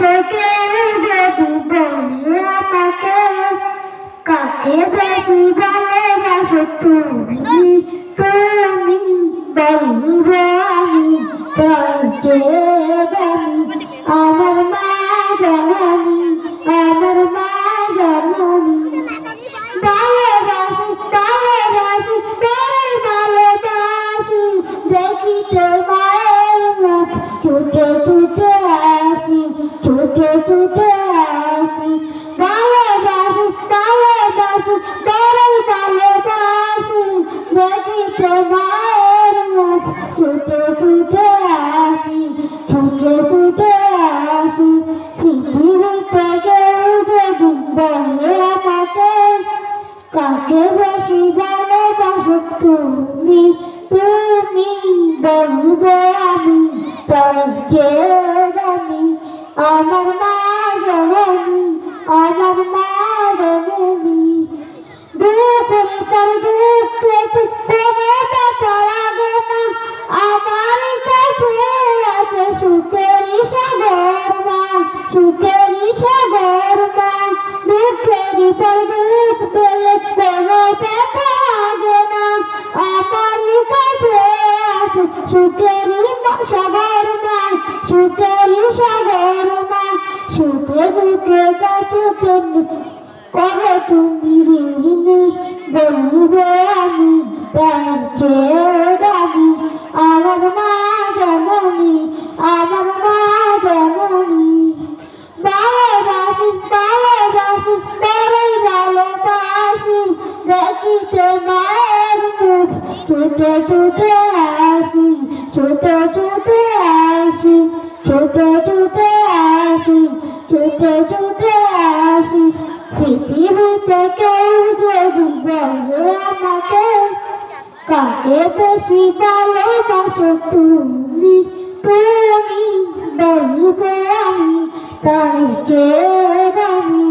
থেকে যদি বলি আমাকে কাকে বেশি ভালোবাসো তুমি তুমি বলবো আমি তার চেয়ে দামি আমার মা জননী আমার মা জননী ভালোবাসি ভালোবাসি বড়ই ভালোবাসি দেখিতে মায়ের মুখ ছুটে ছুটে আসি ছুটে ছুটে আসি ভালোবাসি ভালোবাসি বড়ই ভালোবাসি দেখিতে মায়ের মুখ ছুটে ছুটে আসি ছুটে ছুটে আসি পৃথিবী থেকে যদি বলে আমাকে কাকে বেশি ভালোবাসো তুমি তুমি বলবো আমি তার চেয়ে দামি আমার মা জননী আমার মা জননী দুঃখের পর দুঃখে তোমার ব্যথা লাগে না আমার কাছে আছে সুখেরই সাগর মা সুখেরই সাগর মা দুঃখেরই পর দুঃখ পেলে কোনো ব্যথা লাগে না আমার কাছে আছে সুখেরই সাগর মা সুখেরই সাগর মা সুখে দুঃখে কাছে করো তুমি ঋণী বলবো আমি তার চেয়ে দামি আমার মা জননী আমার মা জননী ভালোবাসি ভালোবাসি বড়ই ভালোবাসি দেখিতে মায়ের মুখ ছুটে ছুটে আসি ছুটে ছুটে আসি ছুটে ছুটে আসি ছুটে ছুটে আসি পৃথিবীতে কেউ যদি বলে আমাকে কাকে বেশি ভালোবাসো তুমি তুমি বলবো আমি তার চেয়ে দামি